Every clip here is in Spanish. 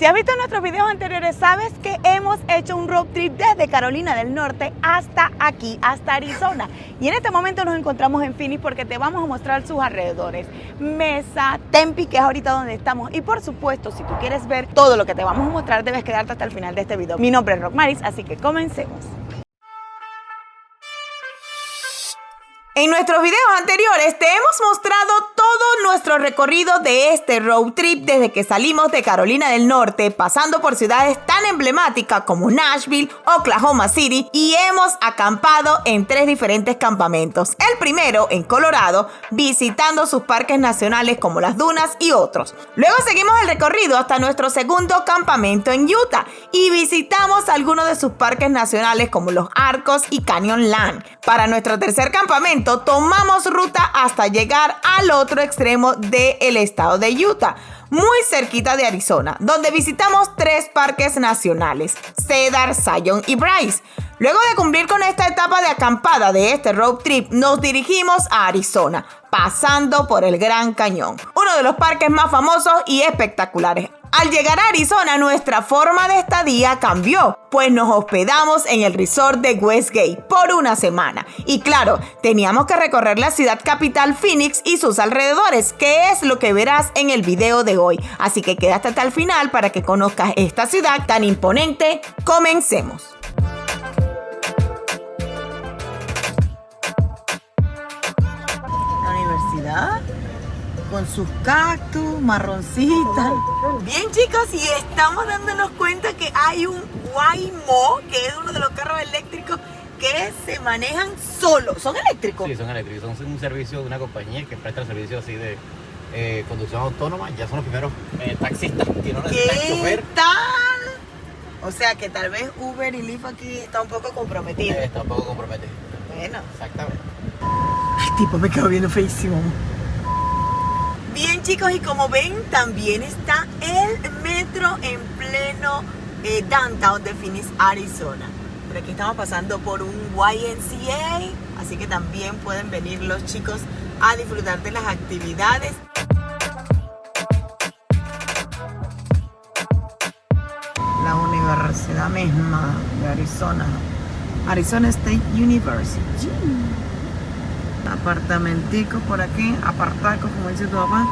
Si has visto nuestros videos anteriores, sabes que hemos hecho un road trip desde Carolina del Norte hasta aquí, hasta Arizona. Y en este momento nos encontramos en Phoenix porque te vamos a mostrar sus alrededores. Mesa, Tempe, que es ahorita donde estamos. Y por supuesto, si tú quieres ver todo lo que te vamos a mostrar, debes quedarte hasta el final de este video. Mi nombre es Rockmaris, así que comencemos. En nuestros videos anteriores te hemos mostrado todo nuestro recorrido de este road trip desde que salimos de Carolina del Norte, pasando por ciudades tan emblemáticas como Nashville, Oklahoma City, y hemos acampado en 3 diferentes campamentos. El primero en Colorado, visitando sus parques nacionales como las dunas y otros. Luego seguimos el recorrido hasta nuestro segundo campamento en Utah y visitamos algunos de sus parques nacionales como los Arcos y Canyonland. Para nuestro tercer campamento tomamos ruta hasta llegar al otro extremo del estado de Utah, muy cerquita de Arizona, donde visitamos 3 parques nacionales, Cedar, Zion y Bryce. Luego de cumplir con esta etapa de acampada de este road trip, nos dirigimos a Arizona, pasando por el Gran Cañón, uno de los parques más famosos y espectaculares. Al llegar a Arizona, nuestra forma de estadía cambió, pues nos hospedamos en el resort de Westgate por una semana. Y claro, teníamos que recorrer la ciudad capital Phoenix y sus alrededores, que es lo que verás en el video de hoy. Así que quédate hasta el final para que conozcas esta ciudad tan imponente. Comencemos. La universidad con sus cactus, marroncitas. Bien, chicos, y estamos dándonos cuenta que hay un Waymo, que es uno de los carros eléctricos que se manejan solos. ¿Son eléctricos? Sí, son eléctricos. Son un servicio de una compañía que presta el servicio así de conducción autónoma. Ya son los primeros taxistas que no necesitan chofer. ¿Qué tal? O sea que tal vez Uber y Lyft aquí está un poco comprometido. Está un poco comprometido. Bueno. Exactamente. Ay, tipo, me quedo viendo feísimo. Bien, chicos, y como ven, también está el metro en pleno downtown de Phoenix, Arizona. Por aquí estamos pasando por un YMCA, así que también pueden venir los chicos a disfrutar de las actividades. La universidad misma de Arizona, Arizona State University. Apartamentico por aquí, apartacos, como dice tu papá.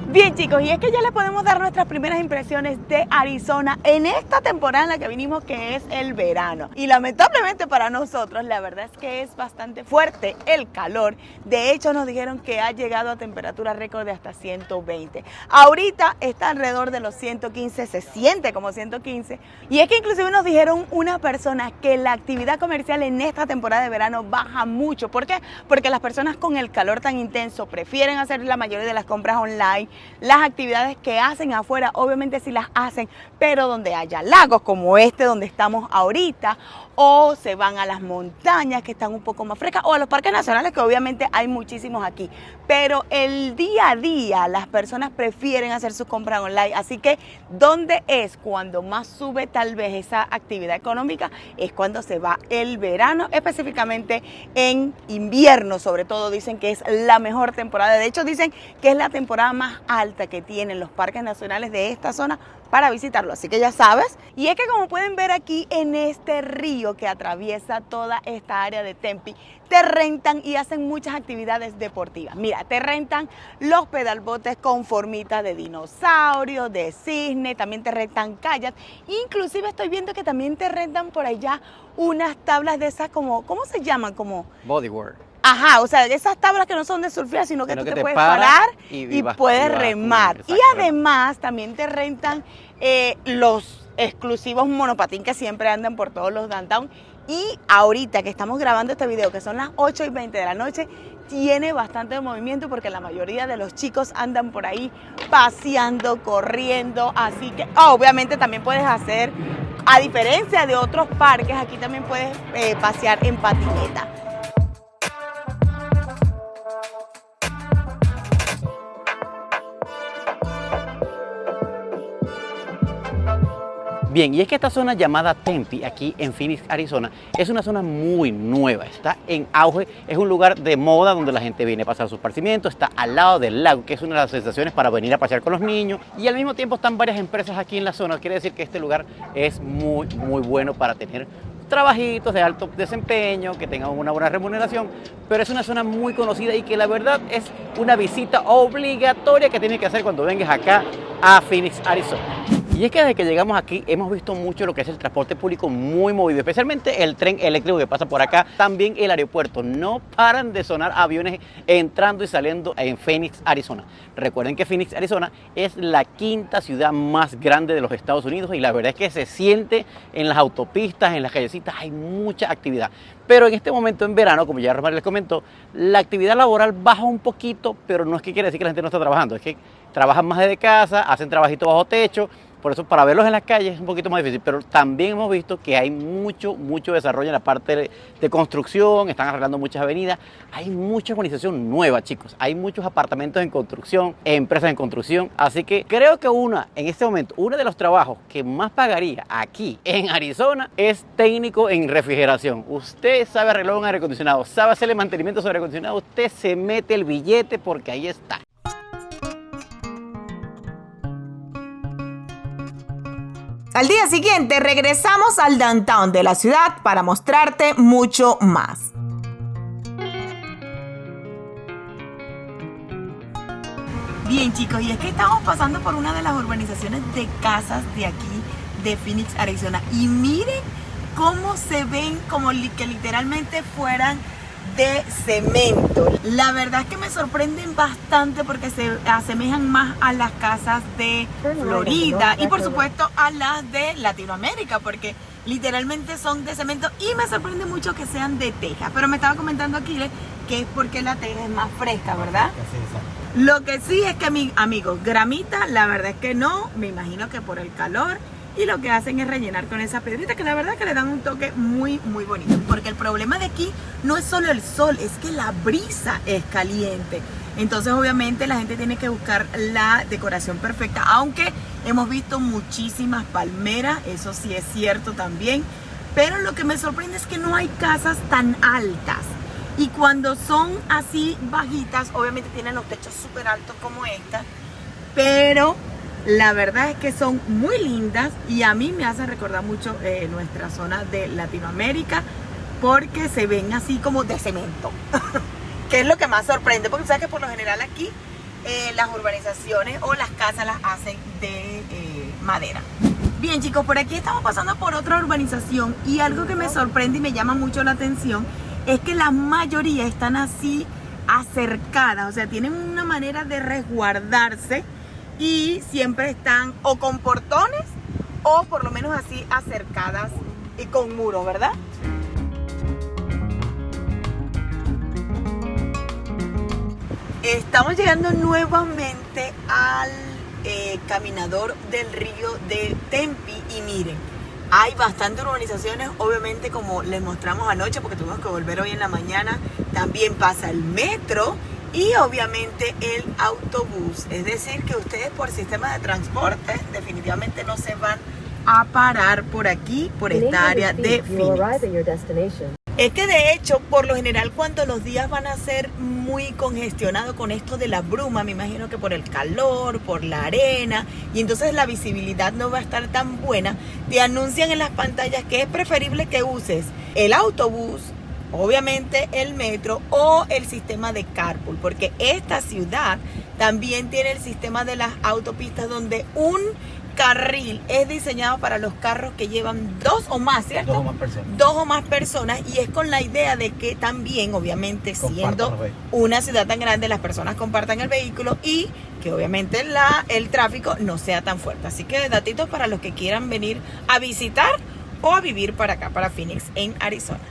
Bien, chicos, y es que ya les podemos dar nuestras primeras impresiones de Arizona en esta temporada en la que vinimos, que es el verano. Y lamentablemente para nosotros, la verdad es que es bastante fuerte el calor. De hecho, nos dijeron que ha llegado a temperatura récord de hasta 120. Ahorita está alrededor de los 115, se siente como 115. Y es que inclusive nos dijeron una persona que la actividad comercial en esta temporada de verano baja mucho. ¿Por qué? Porque las personas con el calor tan intenso prefieren hacer la mayoría de las compras online. Las actividades que hacen afuera, obviamente sí las hacen, pero donde haya lagos como este donde estamos ahorita, o se van a las montañas que están un poco más frescas, o a los parques nacionales, que obviamente hay muchísimos aquí. Pero el día a día las personas prefieren hacer sus compras online, así que ¿dónde es cuando más sube tal vez esa actividad económica? Es cuando se va el verano, específicamente en invierno, sobre todo dicen que es la mejor temporada. De hecho dicen que es la temporada más alta que tienen los parques nacionales de esta zona para visitarlo, así que ya sabes. Y es que como pueden ver aquí en este río que atraviesa toda esta área de Tempe, te rentan y hacen muchas actividades deportivas. Mira, te rentan los pedalbotes con formitas de dinosaurio, de cisne, también te rentan kayak, inclusive estoy viendo que también te rentan por allá unas tablas de esas como, ¿cómo se llaman? Como Bodyboard. Ajá, o sea, esas tablas que no son de surfear, sino que tú te puedes parar y puedes remar. Y además también te rentan los exclusivos monopatín que siempre andan por todos los downtown. Y ahorita que estamos grabando este video, que son las 8:20 de la noche, tiene bastante movimiento porque la mayoría de los chicos andan por ahí paseando, corriendo. Así que obviamente también puedes hacer, a diferencia de otros parques, aquí también puedes pasear en patineta. Bien, y es que esta zona llamada Tempe, aquí en Phoenix, Arizona, es una zona muy nueva, está en auge, es un lugar de moda donde la gente viene a pasar su esparcimiento, está al lado del lago, que es una de las sensaciones para venir a pasear con los niños, y al mismo tiempo están varias empresas aquí en la zona, quiere decir que este lugar es muy bueno para tener trabajitos de alto desempeño, que tengan una buena remuneración, pero es una zona muy conocida y que la verdad es una visita obligatoria que tienes que hacer cuando vengas acá a Phoenix, Arizona. Y es que desde que llegamos aquí hemos visto mucho lo que es el transporte público muy movido, especialmente el tren eléctrico que pasa por acá, también el aeropuerto. No paran de sonar aviones entrando y saliendo en Phoenix, Arizona. Recuerden que Phoenix, Arizona es la quinta ciudad más grande de los Estados Unidos y la verdad es que se siente en las autopistas, en las callecitas, hay mucha actividad. Pero en este momento en verano, como ya Romar les comentó, la actividad laboral baja un poquito, pero no es que quiere decir que la gente no está trabajando, es que trabajan más desde casa, hacen trabajitos bajo techo. Por eso para verlos en las calles es un poquito más difícil, pero también hemos visto que hay mucho desarrollo en la parte de construcción, están arreglando muchas avenidas, hay mucha urbanización nueva, chicos, hay muchos apartamentos en construcción, empresas en construcción, así que creo que en este momento, uno de los trabajos que más pagaría aquí en Arizona es técnico en refrigeración. Usted sabe arreglar un aire acondicionado, sabe hacerle mantenimiento sobre aire acondicionado, usted se mete el billete porque ahí está. Al día siguiente regresamos al downtown de la ciudad para mostrarte mucho más. Bien, chicos, y es que estamos pasando por una de las urbanizaciones de casas de aquí, de Phoenix, Arizona. Y miren cómo se ven como que literalmente fueran de cemento. La verdad es que me sorprenden bastante porque se asemejan más a las casas de Florida y por supuesto a las de Latinoamérica, porque literalmente son de cemento, y me sorprende mucho que sean de teja. Pero me estaba comentando Aquiles que es porque la teja es más fresca, ¿verdad? Sí. Lo que sí es que, amigos, gramita, la verdad es que no, me imagino que por el calor. Y lo que hacen es rellenar con esa piedrita, que la verdad es que le dan un toque muy bonito. Porque el problema de aquí no es solo el sol, es que la brisa es caliente. Entonces obviamente la gente tiene que buscar la decoración perfecta. Aunque hemos visto muchísimas palmeras, eso sí es cierto también. Pero lo que me sorprende es que no hay casas tan altas. Y cuando son así bajitas, obviamente tienen los techos súper altos como esta. Pero la verdad es que son muy lindas y a mí me hacen recordar mucho nuestra zona de Latinoamérica, porque se ven así como de cemento, que es lo que más sorprende, porque sabes que por lo general aquí las urbanizaciones o las casas las hacen de madera. Bien, chicos, por aquí estamos pasando por otra urbanización y algo que me sorprende y me llama mucho la atención es que la mayoría están así acercadas, o sea, tienen una manera de resguardarse. Y siempre están o con portones o por lo menos así acercadas y con muros, ¿verdad? Estamos llegando nuevamente al caminador del río de Tempe y miren, hay bastantes urbanizaciones, obviamente como les mostramos anoche porque tuvimos que volver hoy en la mañana, también pasa el metro. Y obviamente el autobús, es decir que ustedes por sistema de transporte definitivamente no se van a parar por aquí, por esta área de Phoenix. Es que de hecho, por lo general cuando los días van a ser muy congestionados con esto de la bruma, me imagino que por el calor, por la arena, y entonces la visibilidad no va a estar tan buena, te anuncian en las pantallas que es preferible que uses el autobús, obviamente el metro o el sistema de carpool, porque esta ciudad también tiene el sistema de las autopistas donde un carril es diseñado para los carros que llevan dos o más, ¿cierto? Dos o más personas, y es con la idea de que también, obviamente, siendo una ciudad tan grande, las personas compartan el vehículo y que obviamente el tráfico no sea tan fuerte. Así que datitos para los que quieran venir a visitar o a vivir para acá, para Phoenix, en Arizona.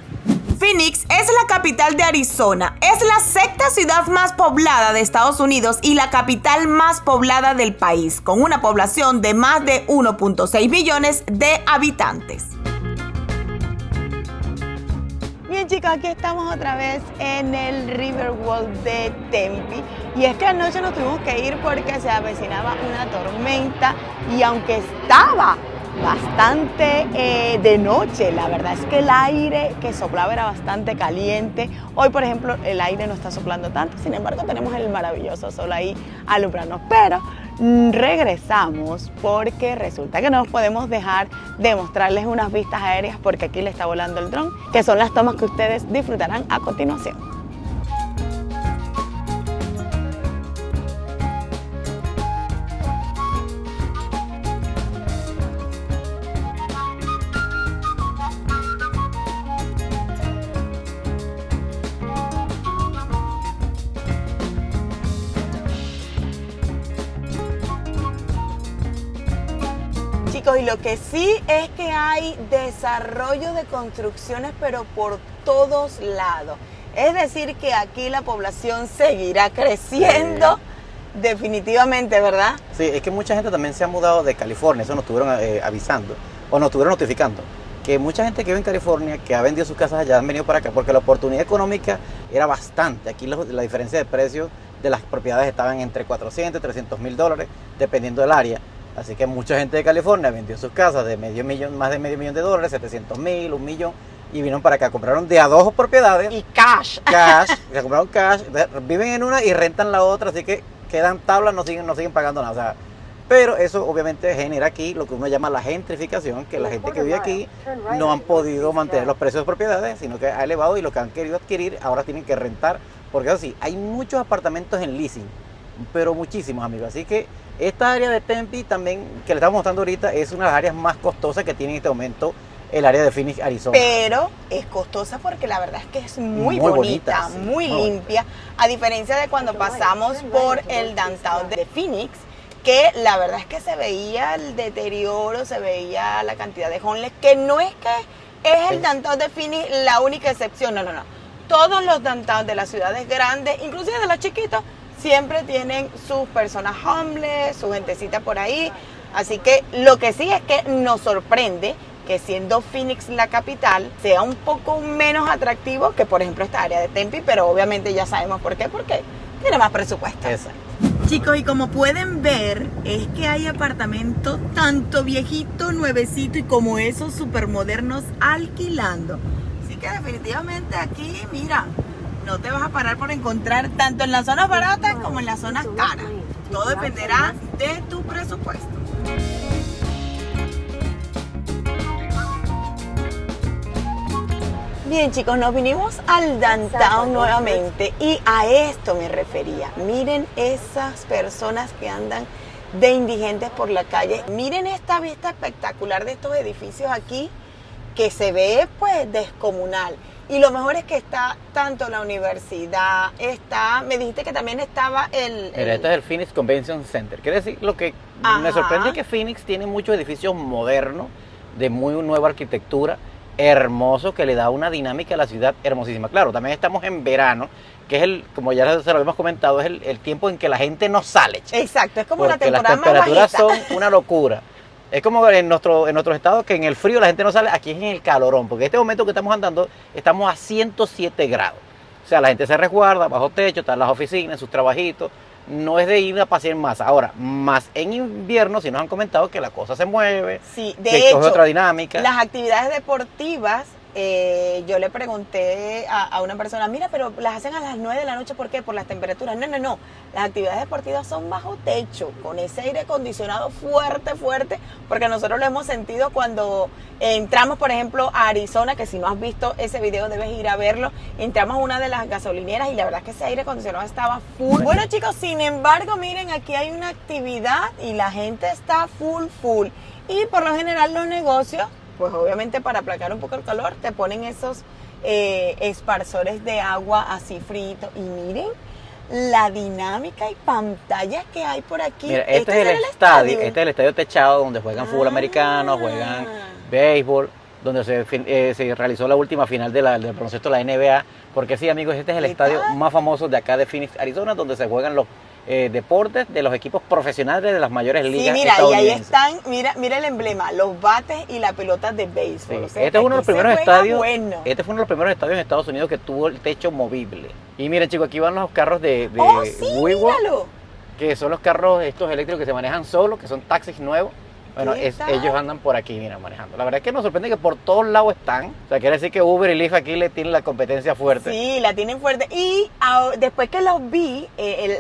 Phoenix es la capital de Arizona, es la sexta ciudad más poblada de Estados Unidos y la capital más poblada del país, con una población de más de 1.6 millones de habitantes. Bien, chicos, aquí estamos otra vez en el Riverwalk de Tempe, y es que anoche nos tuvimos que ir porque se avecinaba una tormenta, y aunque estaba bastante de noche. La verdad es que el aire que soplaba era bastante caliente. Hoy, por ejemplo, el aire no está soplando tanto, sin embargo tenemos el maravilloso sol ahí alumbrarnos. Pero regresamos porque resulta que no nos podemos dejar de mostrarles unas vistas aéreas porque aquí le está volando el dron, que son las tomas que ustedes disfrutarán a continuación. Y lo que sí es que hay desarrollo de construcciones, pero por todos lados. Es decir, que aquí la población seguirá creciendo definitivamente, ¿verdad? Sí, es que mucha gente también se ha mudado de California, eso nos estuvieron avisando, o nos estuvieron notificando, que mucha gente que vive en California, que ha vendido sus casas allá, han venido para acá, porque la oportunidad económica era bastante. Aquí la diferencia de precios de las propiedades estaban entre 400 y 300 mil dólares, dependiendo del área. Así que mucha gente de California vendió sus casas de más de medio millón de dólares, 700 mil, 1 millón, y vinieron para acá, compraron de a 2 propiedades. Y cash. Se compraron cash, viven en una y rentan la otra, así que quedan tablas, no siguen pagando nada. O sea, pero eso obviamente genera aquí lo que uno llama la gentrificación, que la gente que vive aquí no han podido mantener los precios de propiedades, sino que ha elevado y lo que han querido adquirir ahora tienen que rentar, porque eso sí, hay muchos apartamentos en leasing, pero muchísimos, amigos. Así que esta área de Tempe también, que le estamos mostrando ahorita, es una de las áreas más costosas que tiene en este momento el área de Phoenix, Arizona. Pero es costosa porque la verdad es que es muy bonita, sí, muy limpia, a diferencia de cuando pasamos por el downtown de Phoenix, que la verdad es que se veía el deterioro, se veía la cantidad de homeless, que no es que es el downtown de Phoenix la única excepción, no. Todos los downtowns de las ciudades grandes, inclusive de las chiquitas, siempre tienen sus personas homeless, su gentecita por ahí. Así que lo que sí es que nos sorprende que siendo Phoenix la capital sea un poco menos atractivo que por ejemplo esta área de Tempe, pero obviamente ya sabemos por qué, porque tiene más presupuesto. Exacto. Chicos, y como pueden ver, es que hay apartamentos tanto viejitos, nuevecitos y como esos súper modernos alquilando. Así que definitivamente aquí, mira, no te vas a parar por encontrar tanto en las zonas baratas como en las zonas caras. Todo dependerá de tu presupuesto. Bien, chicos, nos vinimos al downtown nuevamente y a esto me refería. Miren esas personas que andan de indigentes por la calle. Miren esta vista espectacular de estos edificios aquí que se ve pues descomunal. Y lo mejor es que está tanto la universidad, me dijiste que también estaba Mira, este es el Phoenix Convention Center. Quiere decir, lo que me sorprende es que Phoenix tiene muchos edificios modernos, de muy nueva arquitectura, hermoso, que le da una dinámica a la ciudad hermosísima. Claro, también estamos en verano, que es como ya se lo habíamos comentado, es el tiempo en que la gente no sale. Exacto, es como la temporada más bajita. Las temperaturas son una locura. Es como en nuestro estado, que en el frío la gente no sale, aquí es en el calorón, porque en este momento que estamos andando, estamos a 107 grados. O sea, la gente se resguarda bajo techo, está en las oficinas, en sus trabajitos, no es de ir a pasear en masa. Ahora, más en invierno, sí nos han comentado que la cosa se mueve, sí, que coge otra dinámica. Las actividades deportivas, yo le pregunté a una persona, mira, pero las hacen a las 9 de la noche, ¿por qué? Por las temperaturas. No, las actividades deportivas son bajo techo, con ese aire acondicionado fuerte, porque nosotros lo hemos sentido cuando entramos, por ejemplo, a Arizona, que si no has visto ese video debes ir a verlo. Entramos a una de las gasolineras y la verdad es que ese aire acondicionado estaba full. Bueno, chicos, sin embargo, miren, aquí hay una actividad y la gente está full. Y por lo general los negocios, pues obviamente para aplacar un poco el calor, te ponen esos esparsores de agua así fritos. Y miren la dinámica y pantallas que hay por aquí. Mira, este es el estadio. Este es el estadio techado donde juegan fútbol americano, juegan béisbol, donde se realizó la última final del baloncesto de la NBA. Porque sí, amigos, este es el estadio más famoso de acá de Phoenix, Arizona, donde se juegan los deportes de los equipos profesionales de las mayores ligas estadounidenses. Y ahí están, mira el emblema, los bates y la pelota de béisbol. Sí, O sea, este es uno de los primeros estadios. Bueno. Este fue uno de los primeros estadios en Estados Unidos que tuvo el techo movible. Y miren, chicos, aquí van los carros de Sí, WeWork, míralo. que son los carros estos eléctricos que se manejan solos, que son taxis nuevos. Bueno, ¿Qué tal? ellos andan por aquí, mira, manejando. La verdad es que nos sorprende que por todos lados están. O sea, quiere decir que Uber y Lyft aquí le tienen la competencia fuerte. Sí, la tienen fuerte. Y después que los vi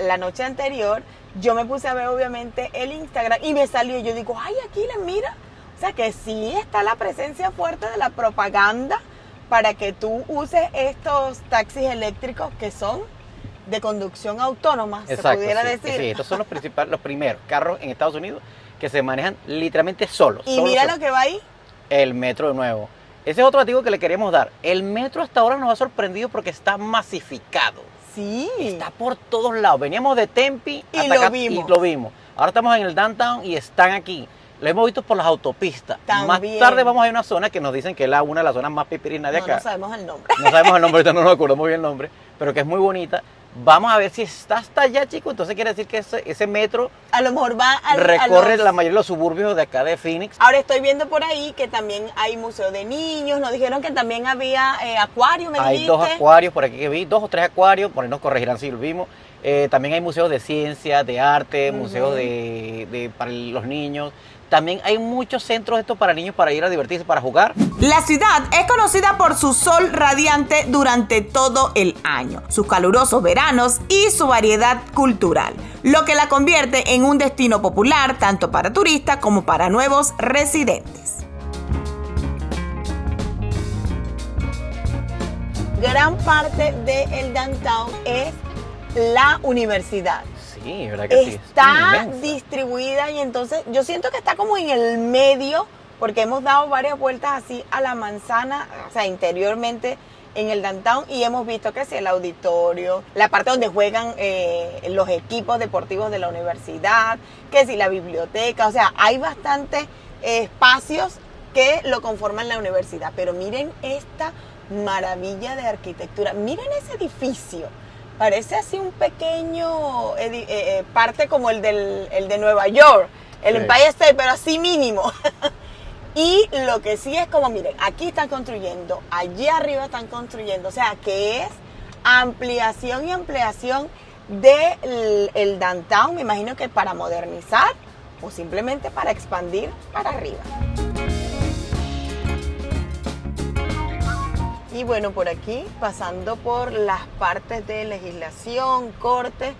la noche anterior, yo me puse a ver obviamente el Instagram y me salió. Yo digo, ay, Aquiles, mira. O sea que sí está la presencia fuerte de la propaganda para que tú uses estos taxis eléctricos que son de conducción autónoma, Exacto, se pudiera sí, decir. sí, estos son los primeros carros en Estados Unidos que se manejan literalmente solos. Y mira lo que va ahí. El metro de nuevo. Ese es otro artículo que le queríamos dar. El metro hasta ahora nos ha sorprendido porque está masificado. Sí. Está por todos lados. Veníamos de Tempe Y hasta lo acá vimos. y lo vimos. Ahora estamos en el downtown y están aquí. Lo hemos visto por las autopistas. También. Más tarde vamos a ir a una zona que nos dicen que es una de las zonas más pipirinas de acá. No sabemos el nombre. No sabemos el nombre, ahorita no nos acordamos bien el nombre, pero que es muy bonita. Vamos a ver si está hasta allá, chicos. Entonces quiere decir que ese metro A lo mejor va recorre la mayoría de los suburbios de acá de Phoenix. Ahora estoy viendo por ahí que también hay museo de niños. Nos dijeron que también había acuario, me Hay dijiste. 2 acuarios por aquí que vi, 2 o 3 acuarios, por ahí nos corregirán si lo vimos. También hay museos de ciencia, de arte, museos para los niños. También hay muchos centros estos para niños para ir a divertirse, para jugar. La ciudad es conocida por su sol radiante durante todo el año, sus calurosos veranos y su variedad cultural, lo que la convierte en un destino popular tanto para turistas como para nuevos residentes. Gran parte del downtown es la universidad. Sí, verdad que sí. Está Es inmensa. distribuida y entonces yo siento que está como en el medio porque hemos dado varias vueltas así a la manzana, o sea, interiormente en el downtown y hemos visto que sí, el auditorio, la parte donde juegan los equipos deportivos de la universidad, que sí, la biblioteca, o sea, hay bastantes espacios que lo conforman la universidad, pero miren esta maravilla de arquitectura, miren ese edificio. Parece así un pequeño parte como el de Nueva York, el Sí. Empire State, pero así mínimo. Y lo que sí es como, miren, aquí están construyendo, allí arriba están construyendo, o sea, que es ampliación y ampliación del downtown, me imagino que para modernizar o simplemente para expandir para arriba. Y bueno, por aquí, pasando por las partes de legislación, corte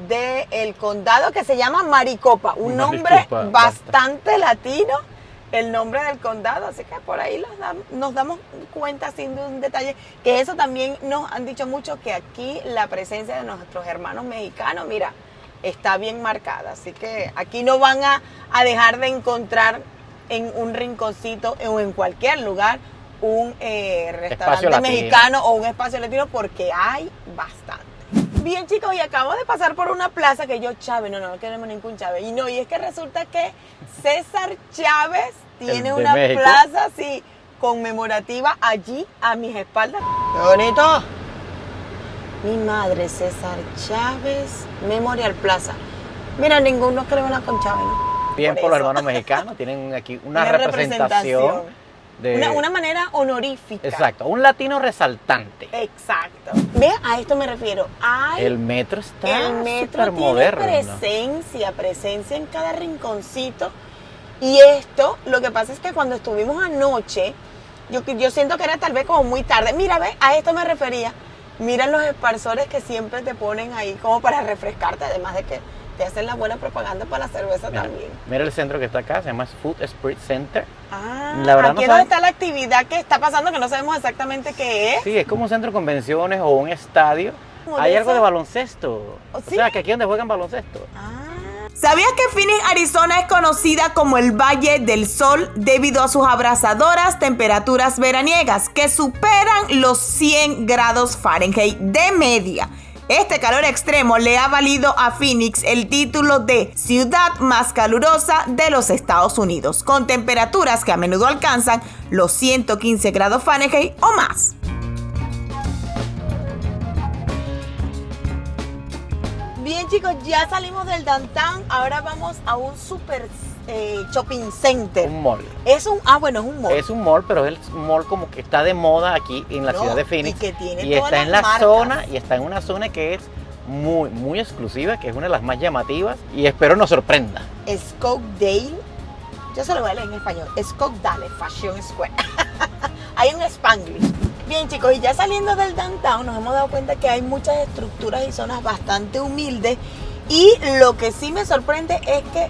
del condado que se llama Maricopa, un nombre Maricopa, bastante latino, el nombre del condado, así que por ahí nos damos cuenta sin un detalle, que eso también nos han dicho mucho, que aquí la presencia de nuestros hermanos mexicanos, mira, está bien marcada, así que aquí no van a dejar de encontrar en un rinconcito o en cualquier lugar un restaurante mexicano o un espacio latino porque hay bastante. Bien, chicos, y acabo de pasar por una plaza que yo, Chávez, no queremos ningún Chávez. Y es que resulta que César Chávez tiene una México. plaza así conmemorativa allí a mis espaldas. ¡Qué bonito! Mi madre, César Chávez Memorial Plaza. Mira, ninguno creo una con Chávez, ¿no? Bien por los hermanos mexicanos, tienen aquí una representación. Una manera honorífica. Exacto, un latino resaltante. Exacto. Ve, a esto me refiero. El metro está el metro súper tiene moderno. presencia en cada rinconcito. Y esto, lo que pasa es que cuando estuvimos anoche, yo siento que era tal vez como muy tarde. Mira, ve, a esto me refería. Mira los esparsores que siempre te ponen ahí como para refrescarte, además de que te hacen la buena propaganda para la cerveza también. Mira el centro que está acá, se llama Food Spirit Center. La verdad no aquí es donde saben. está la actividad que está pasando, que no sabemos exactamente qué es. Sí, es como un centro de convenciones o un estadio. Como Hay de algo esa- de baloncesto. ¿Sí? O sea, que aquí es donde juegan baloncesto. ¿Sabías que Phoenix, Arizona es conocida como el Valle del Sol debido a sus abrasadoras temperaturas veraniegas que superan los 100 grados Fahrenheit de media? Este calor extremo le ha valido a Phoenix el título de ciudad más calurosa de los Estados Unidos, con temperaturas que a menudo alcanzan los 115 grados Fahrenheit o más. Bien, chicos, ya salimos del downtown, ahora vamos a un super shopping center. Un mall. Es un mall. Es un mall, pero es el mall como que está de moda aquí en la ciudad de Phoenix. Y que tiene y todas está en las la marcas. zona, y está en una zona que es muy, muy exclusiva, que es una de las más llamativas, y espero nos sorprenda. Scottsdale Yo se lo voy a leer en español. Scottsdale Fashion Square. Hay un Spanglish. Bien, chicos, y ya saliendo del downtown nos hemos dado cuenta que hay muchas estructuras y zonas bastante humildes. Y lo que sí me sorprende es que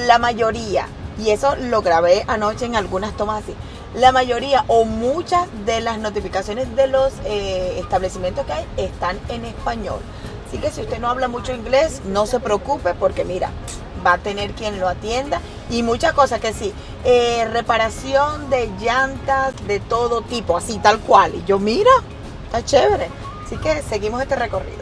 la mayoría, y eso lo grabé anoche en algunas tomas así, la mayoría o muchas de las notificaciones de los establecimientos que hay están en español. Así que si usted no habla mucho inglés, no se preocupe porque mira, va a tener quien lo atienda. Y muchas cosas que sí, reparación de llantas de todo tipo, así tal cual. Y yo, mira, está chévere. Así que seguimos este recorrido.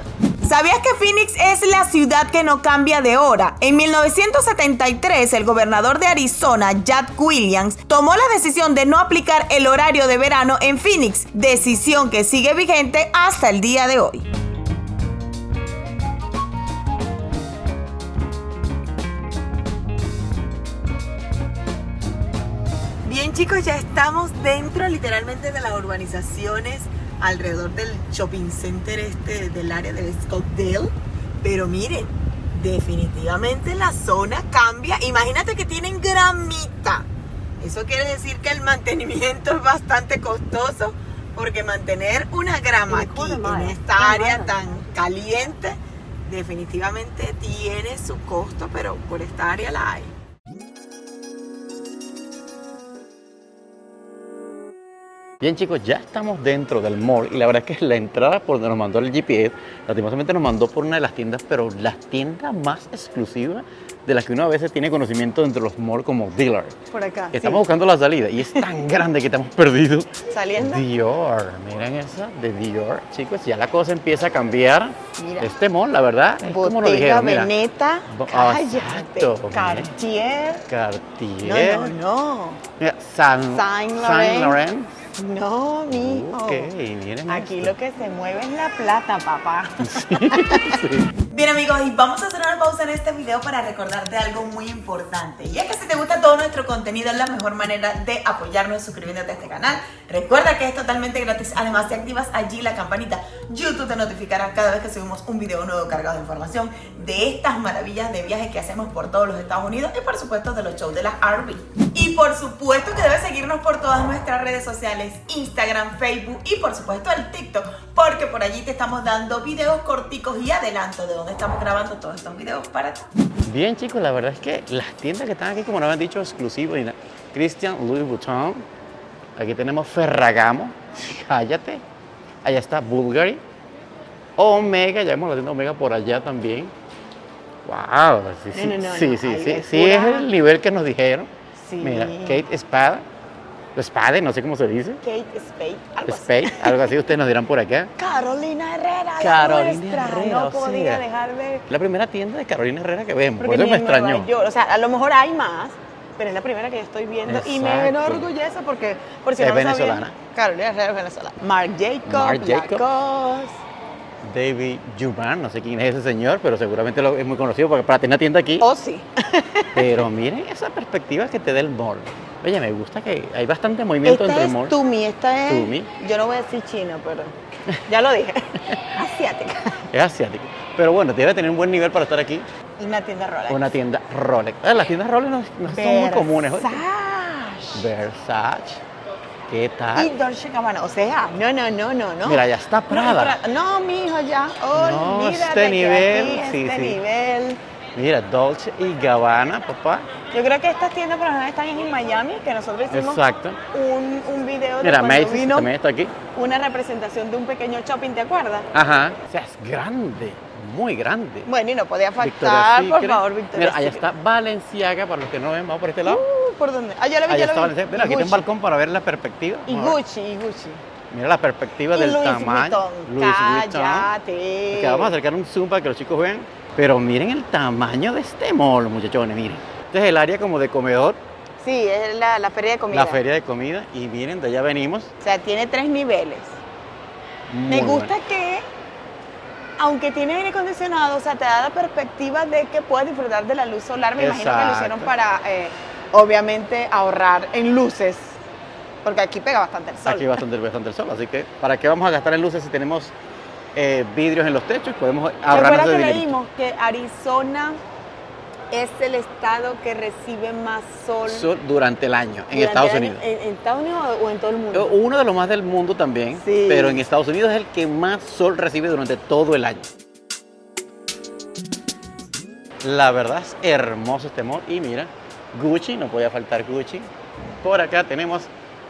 ¿Sabías que Phoenix es la ciudad que no cambia de hora? En 1973, el gobernador de Arizona, Jack Williams, tomó la decisión de no aplicar el horario de verano en Phoenix, decisión que sigue vigente hasta el día de hoy. Bien, chicos, ya estamos dentro literalmente de las urbanizaciones alrededor del shopping center del área de Scottsdale. Pero miren, definitivamente la zona cambia. Imagínate que tienen gramita. Eso quiere decir que el mantenimiento es bastante costoso, porque mantener una grama aquí en esta área tan caliente definitivamente tiene su costo, pero por esta área la hay. Bien, chicos, ya estamos dentro del mall y la verdad es que la entrada por donde nos mandó el GPS, lastimosamente nos mandó por una de las tiendas, pero las tiendas más exclusivas de las que uno a veces tiene conocimiento dentro de los malls como dealer. Por acá. Estamos buscando la salida y es tan grande que estamos perdidos. Saliendo. Dior, miren esa de Dior. Chicos, ya la cosa empieza a cambiar. Mira. Este mall, la verdad, es como nos Bottega dijeron, mira. Veneta, cállate. Exacto, Cartier. Cartier. No. Mira, Saint Saint Laurent. No, mijo. Ok, miren Aquí esto. lo que se mueve es la plata, papá. Sí. Bien, amigos, y vamos a hacer una pausa en este video para recordarte algo muy importante. Y es que si te gusta todo nuestro contenido, es la mejor manera de apoyarnos suscribiéndote a este canal. Recuerda que es totalmente gratis. Además, si activas allí la campanita, YouTube te notificará cada vez que subimos un video nuevo cargado de información de estas maravillas de viajes que hacemos por todos los Estados Unidos y por supuesto de los shows de las RV. Y por supuesto que debes seguirnos por todas nuestras redes sociales, Instagram, Facebook y por supuesto el TikTok, porque por allí te estamos dando videos corticos y adelanto de dónde estamos grabando todos estos videos para ti. Bien, chicos, la verdad es que las tiendas que están aquí, como nos habían dicho, exclusivas, Christian Louis Vuitton, aquí tenemos Ferragamo, cállate, allá está Bulgari, Omega, ya vemos la tienda Omega por allá también. Wow, sí, es el nivel que nos dijeron. Sí. Mira, Kate Spade, no sé cómo se dice. Kate Spade, algo así, ustedes nos dirán por acá. Carolina Herrera, Carolina Herrera, no podía dejar de... La primera tienda de Carolina Herrera que vemos, porque por eso me extrañó. O sea, a lo mejor hay más, pero es la primera que yo estoy viendo. Exacto. Y me enorgullece porque, por si es no lo venezolana. sabían, Carolina Herrera es venezolana. Marc Jacobs, Lacoste. David Juman, no sé quién es ese señor, pero seguramente es muy conocido porque para tener una tienda aquí. Oh, sí. Pero miren esa perspectiva que te da el mall. Oye, me gusta que hay bastante movimiento dentro del mall. Esta es Tumi. Yo no voy a decir china, pero ya lo dije. Asiática. Es asiática. Pero bueno, debe tener un buen nivel para estar aquí. Una tienda Rolex. Una tienda Rolex. Las tiendas Rolex no son muy comunes. Versace. ¿Qué tal? Y Dolce & Gabbana, o sea, no. Mira, ya está Prada. No, mijo, ya. No, este nivel, nivel. Mira, Dolce & Gabbana, papá. Yo creo que estas tiendas por lo menos están en Miami, que nosotros hicimos un video de mira, cuando Macy's vino también está aquí. una representación de un pequeño shopping, ¿te acuerdas? Ajá. O sea, es grande, muy grande. Bueno, y no podía faltar, por favor, Victoria's Mira, allá Secret. está Balenciaga, para los que no ven, vamos por este lado. ¿Por dónde? Ah, ya lo vi, Allá ya está lo vi. Balenciaga. Mira, aquí está un balcón para ver la perspectiva. Y Gucci. Mira la perspectiva del tamaño. Louis Vuitton. Cállate. Ok, vamos a acercar un zoom para que los chicos vean. Pero miren el tamaño de este mall, muchachones, miren. Este es el área como de comedor. Sí, es la feria de comida. La feria de comida. Y miren, de allá venimos. O sea, tiene 3 niveles. Muy Me gusta bueno. que, aunque tiene aire acondicionado, o sea, te da la perspectiva de que puedes disfrutar de la luz solar. Me imagino que lo hicieron para, obviamente, ahorrar en luces. Porque aquí pega bastante el sol. Aquí bastante el sol. Así que, ¿para qué vamos a gastar en luces si tenemos vidrios en los techos? Podemos ahorrarnos Recuerda de que dinerito. leímos que Arizona es el estado que recibe más sol, Sol durante el año en durante Estados el año. Unidos. ¿En Estados Unidos o en todo el mundo? Uno de los más del mundo también, Sí. pero en Estados Unidos es el que más sol recibe durante todo el año. La verdad es hermoso este mall y mira, Gucci, no podía faltar Gucci. Por acá tenemos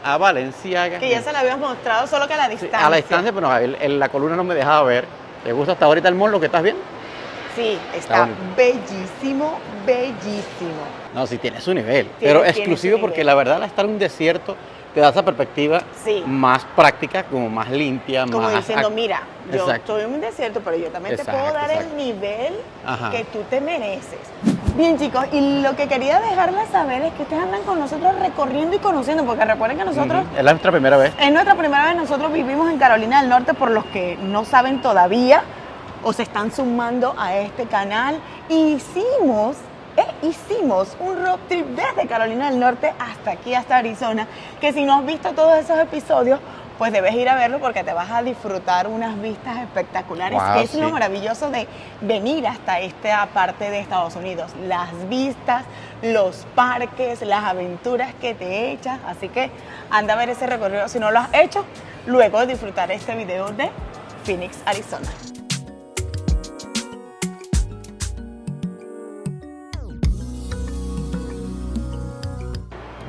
a Balenciaga. Que ya se la habíamos mostrado, solo que a la Sí, distancia. a la distancia, pero no, la columna no me dejaba ver. ¿Te gusta hasta ahorita el mall lo que estás viendo? Sí, está bonito. bellísimo, bellísimo. No, sí tiene su nivel, pero tiene exclusivo su porque nivel. la verdad al estar en un desierto te da esa perspectiva Sí. más práctica, como más limpia, Como más... diciendo, mira, yo Exacto. estoy en un desierto, pero yo también te puedo Exacto, dar exacto. el nivel Ajá. que tú te mereces. Bien, chicos, y lo que quería dejarles saber es que ustedes andan con nosotros recorriendo y conociendo, porque recuerden que nosotros, Es nuestra primera vez. es nuestra primera vez, nosotros vivimos en Carolina del Norte, por los que no saben todavía o se están sumando a este canal. Hicimos un road trip desde Carolina del Norte hasta aquí, hasta Arizona, que si no has visto todos esos episodios, pues debes ir a verlo porque te vas a disfrutar unas vistas espectaculares, Wow, que es sí. lo maravilloso de venir hasta esta parte de Estados Unidos. Las vistas, los parques, las aventuras que te echas. Así que anda a ver ese recorrido si no lo has hecho, luego de disfrutar este video de Phoenix, Arizona.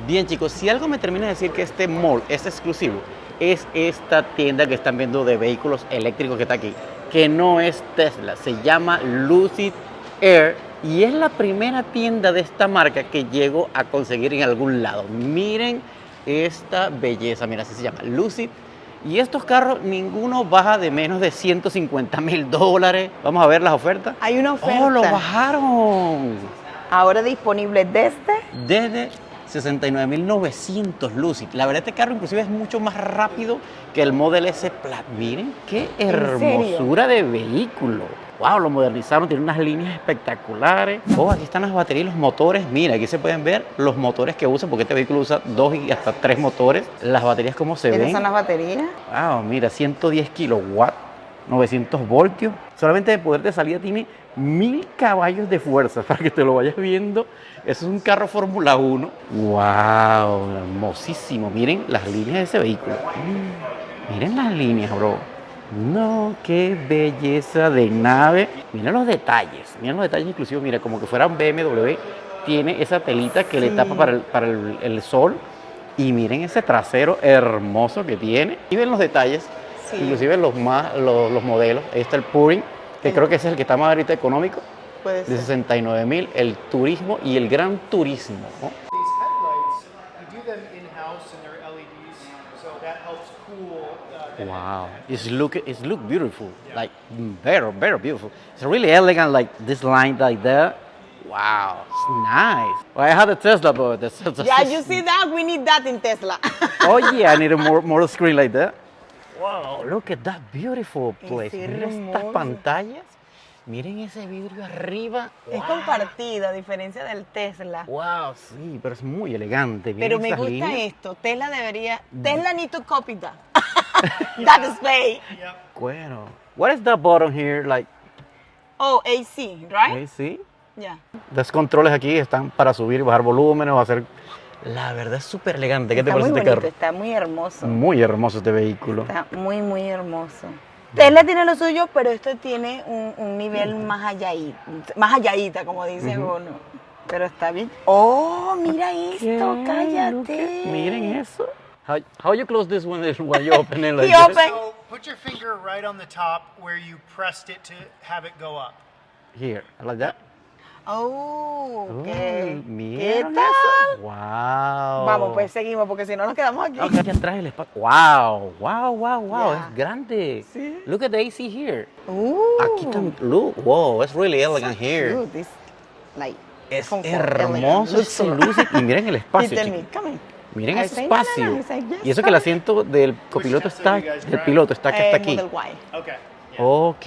Bien chicos, si algo me termina de decir que este mall es exclusivo, es esta tienda que están viendo de vehículos eléctricos que está aquí, que no es Tesla, se llama Lucid Air y es la primera tienda de esta marca que llego a conseguir en algún lado. Miren esta belleza, mira, así se llama, Lucid. Y estos carros, ninguno baja de menos de $150,000. Vamos a ver las ofertas. Hay una oferta ¡Oh, lo bajaron! ahora disponible Desde 69.900 Lucid. La verdad este carro inclusive es mucho más rápido que el Model S Plaid. Miren qué hermosura de vehículo. Wow, lo modernizaron, tiene unas líneas espectaculares. Oh, aquí están las baterías y los motores. Mira, aquí se pueden ver los motores que usa, porque este vehículo usa 2 y hasta 3 motores. Las baterías cómo se ven. ¿Esas son las baterías? Wow, mira, 110 kilowatts, 900 voltios. Solamente de poder de salida tiene 1000 caballos de fuerza, para que te lo vayas viendo. Eso es un carro Fórmula 1. Wow, hermosísimo. Miren las líneas de ese vehículo. Miren las líneas, bro. No, qué belleza de nave. Miren los detalles. Miren los detalles, inclusive, mira, como que fuera un BMW. Tiene esa telita que le tapa para el sol. Y miren ese trasero hermoso que tiene. Y ven los detalles. Sí. Inclusive los modelos. Ahí está el Puring, que creo que ese es el que está más ahorita económico, Puede de ser. 69,000, el Turismo y el Gran Turismo, ¿no? These headlights, we do them in-house and they're LEDs, so that helps cool the Wow, it's look beautiful, like very beautiful. It's really elegant, like this line like that. Wow, it's nice. Well, I have a Tesla, but Yeah, you see that? We need that in Tesla. Oh yeah, I need a more screen like that. Wow, look at that beautiful place. Es Miren estas hermoso. pantallas. Miren ese vidrio arriba. Es Wow. compartido, a diferencia del Tesla. Wow, sí, pero es muy elegante. Miren Pero me esas gusta líneas. esto. Tesla need to copy that. That display. Bueno, what is that button here? Like, Oh, AC, right? sí. Yeah. Los controles aquí están para subir y bajar volúmenes o hacer. La verdad es súper elegante. ¿Qué te Está muy parece este bonito, carro? está muy hermoso. Muy hermoso este vehículo. Está muy, muy hermoso. Tesla tiene lo suyo, pero esto tiene un nivel más alladita, como dice uno. Pero está bien. Oh, mira esto, Look cállate. at- Miren eso. How you close this one when you open it like He this? open. So put your finger right on the top where you pressed it to have it go up. Here, like that. Oh, ok. ¿Qué ¿Miren tal? eso? Wow. Vamos, pues seguimos, porque si no nos quedamos aquí. Ok, aquí atrás el espacio. Wow, Yeah. es grande. Sí. Look at the AC here. Ooh. Aquí también, look, wow, it's really elegant here. Dude, this, like, Es comfort, hermoso elegant. este Lucid. Y miren el He espacio, tell me, chicos. come in. Miren I ese say, no, no, no. espacio. He's like, yes, Y eso que el come. asiento del copiloto está, Tesla you guys del drive? piloto está que está aquí. Model Y. Okay. Ok.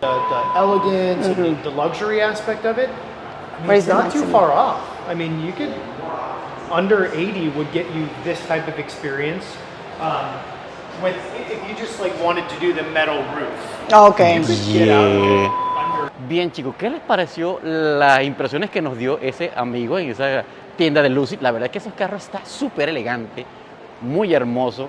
The elegance, the luxury aspect of it, I mean, Where's it's the not too maximum? far off. I mean, you could, under 80 would get you this type of experience. With, if you just like wanted to do the metal roof, Okay. you could get out of Yeah. it under Bien, chicos, ¿qué les pareció las impresiones que nos dio ese amigo en esa tienda de Lucid? La verdad es que esos carros está súper elegante, muy hermoso.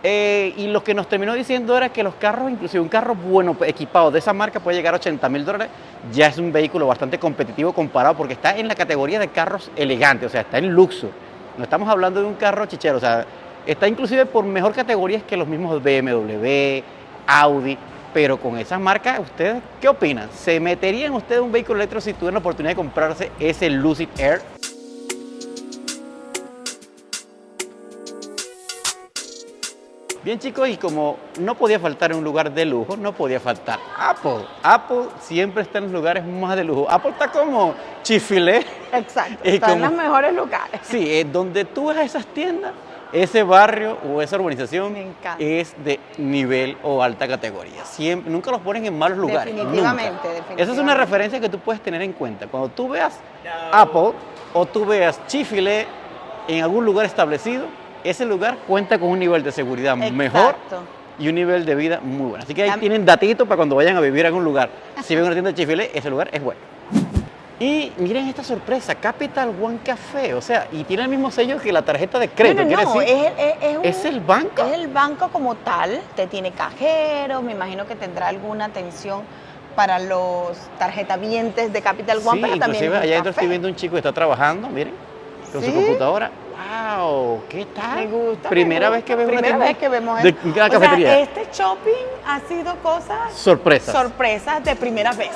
Y lo que nos terminó diciendo era que los carros, inclusive un carro bueno, equipado de esa marca, puede llegar a $80,000. Ya es un vehículo bastante competitivo comparado porque está en la categoría de carros elegantes, o sea, está en luxo. No estamos hablando de un carro chichero, o sea, está inclusive por mejor categorías que los mismos BMW, Audi. Pero con esas marcas, ¿ustedes qué opinan? ¿Se meterían ustedes en un vehículo eléctrico si tuvieran la oportunidad de comprarse ese Lucid Air? Bien, chicos, y como no podía faltar en un lugar de lujo, no podía faltar Apple. Apple siempre está en los lugares más de lujo. Apple está como Chick-fil-A. Exacto, Y está en como- los mejores lugares. Sí, donde tú ves a esas tiendas, ese barrio o esa urbanización Me encanta. es de nivel o alta categoría. Siempre, nunca los ponen en malos lugares. Definitivamente, nunca. definitivamente. Esa es una referencia que tú puedes tener en cuenta. Cuando tú veas Apple o tú veas Chick-fil-A en algún lugar establecido, ese lugar cuenta con un nivel de seguridad mejor Exacto. y un nivel de vida muy bueno. Así que ahí Tam- tienen datitos para cuando vayan a vivir a algún lugar. Si ven una tienda de Chick-fil-A, ese lugar es bueno. Y miren esta sorpresa, Capital One Café, o sea, y tiene el mismo sello que la tarjeta de crédito. No, quiere no, decir, es ¿es el banco? Es el banco como tal, te tiene cajeros, me imagino que tendrá alguna atención para los tarjetavientes de Capital One, Sí, pero también inclusive es un allá adentro café. estoy viendo un chico que está trabajando, miren, con su ¿Sí? computadora. ¡Wow! ¿Qué tal? Me gusta. Primera me vez que gusta. veo una Primera tienda vez que vemos de eso. una O cafetería. sea, este shopping ha sido cosas Sorpresas. sorpresas de primeras veces.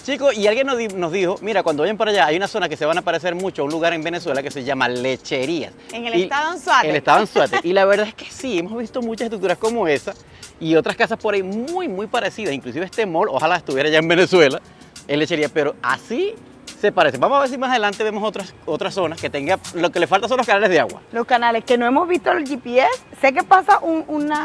Chicos, y alguien nos dijo, mira, cuando vayan para allá hay una zona que se van a parecer mucho a un lugar en Venezuela que se llama Lecherías. En el Y- estado Anzoátegui. El estado Anzoátegui. Y la verdad es que sí, hemos visto muchas estructuras como esa y otras casas por ahí muy parecidas. Inclusive este mall, ojalá estuviera ya en Venezuela, en Lechería, pero así se parece. Vamos a ver si más adelante vemos otras zonas que tenga, lo que le falta son los canales de agua. Los canales que no hemos visto el GPS, sé que pasa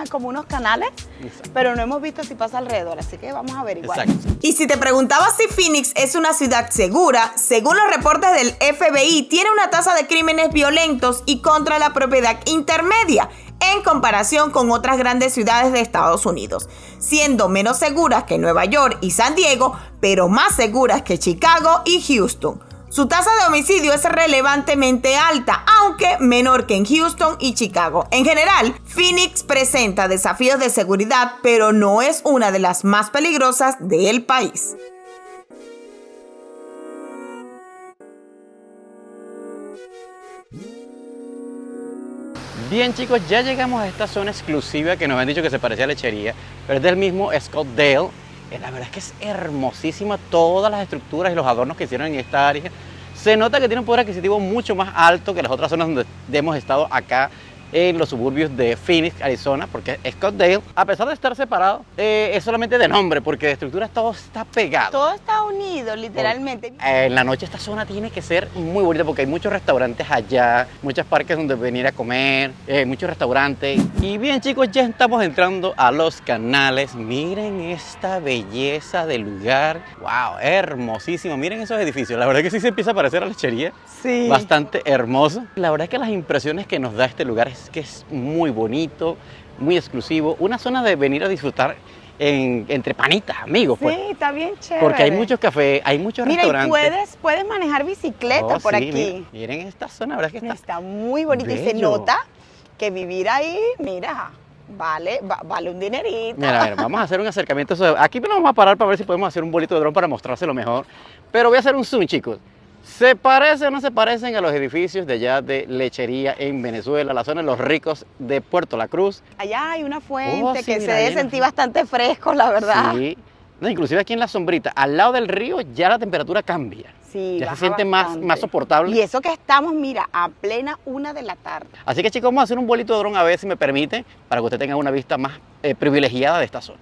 como unos canales, Exacto. pero no hemos visto si pasa alrededor, así que vamos a averiguar. Exacto. Y si te preguntabas si Phoenix es una ciudad segura, según los reportes del FBI, tiene una tasa de crímenes violentos y contra la propiedad intermedia en comparación con otras grandes ciudades de Estados Unidos, siendo menos seguras que Nueva York y San Diego, pero más seguras que Chicago y Houston. Su tasa de homicidio es relevantemente alta, aunque menor que en Houston y Chicago. En general, Phoenix presenta desafíos de seguridad, pero no es una de las más peligrosas del país. Bien, chicos, ya llegamos a esta zona exclusiva que nos han dicho que se parecía a Lechería, pero es del mismo Scottsdale. La verdad es que es hermosísima todas las estructuras y los adornos que hicieron en esta área. Se nota que tiene un poder adquisitivo mucho más alto que las otras zonas donde hemos estado acá en los suburbios de Phoenix, Arizona, porque Scottsdale, a pesar de estar separado, es solamente de nombre, porque de estructuras todo está pegado. Todo está unido, literalmente. En la noche esta zona tiene que ser muy bonita porque hay muchos restaurantes allá, muchos parques donde venir a comer, muchos restaurantes. Y bien, chicos, ya estamos entrando a los canales. Miren esta belleza del lugar. Wow, hermosísimo. Miren esos edificios. La verdad que sí se empieza a parecer a Lechería. Sí. Bastante hermoso. La verdad es que las impresiones que nos da este lugar es que es muy bonito, muy exclusivo. Una zona de venir a disfrutar entre panitas, amigos. Sí, Pues. está bien chévere. Porque hay muchos cafés, hay muchos Mira, y restaurantes. puedes manejar bicicleta Oh, por sí, aquí. Miren esta zona, la verdad es que está. Está muy bonito y se bello. nota que vivir ahí, mira, vale un dinerito. Mira, a ver, vamos a hacer un acercamiento. Aquí nos vamos a parar para ver si podemos hacer un bolito de dron para mostrárselo mejor. Pero voy a hacer un zoom, chicos. ¿Se parecen o no se parecen a los edificios de allá de Lechería en Venezuela, la zona de los ricos de Puerto La Cruz? Allá hay una fuente Oh, sí, que mira, se ahí debe en la sentir fuente. bastante fresco, la verdad. Sí. No, inclusive aquí en la sombrita, al lado del río, ya la temperatura cambia. Sí, Ya se baja siente bastante. más soportable. Y eso que estamos, mira, a plena 1 de la tarde. Así que, chicos, vamos a hacer un bolito de dron a ver si me permite, para que usted tenga una vista más privilegiada de esta zona.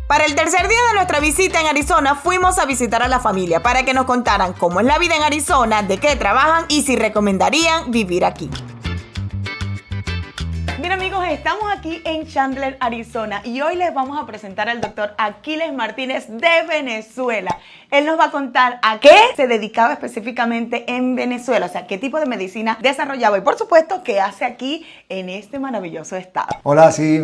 Para el tercer día de nuestra visita en Arizona, fuimos a visitar a la familia para que nos contaran cómo es la vida en Arizona, de qué trabajan y si recomendarían vivir aquí. Mira amigos, estamos aquí en Chandler, Arizona y hoy les vamos a presentar al doctor Aquiles Martínez de Venezuela. Él nos va a contar a qué se dedicaba específicamente en Venezuela, o sea, qué tipo de medicina desarrollaba y por supuesto qué hace aquí en este maravilloso estado. Hola, sí,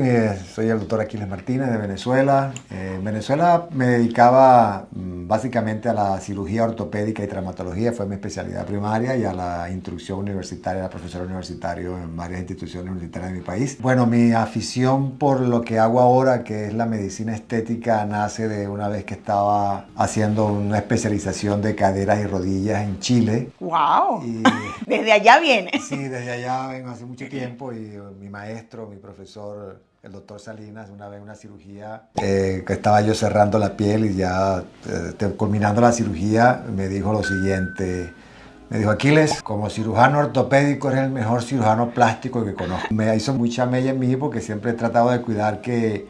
soy el doctor Aquiles Martínez de Venezuela. En Venezuela me dedicaba básicamente a la cirugía ortopédica y traumatología, fue mi especialidad primaria, y a la instrucción universitaria, la profesor universitario en varias instituciones universitarias de mi país. Bueno, mi afición por lo que hago ahora, que es la medicina estética, nace de una vez que estaba haciendo una especialización de caderas y rodillas en Chile. ¡Wow! Y, desde allá viene. Sí, desde allá vengo hace mucho tiempo y mi maestro, mi profesor, el doctor Salinas, una vez una cirugía que estaba yo cerrando la piel y ya culminando la cirugía, me dijo lo siguiente. Me dijo: Aquiles, como cirujano ortopédico eres el mejor cirujano plástico que conozco. Me hizo mucha mella en mí porque siempre he tratado de cuidar que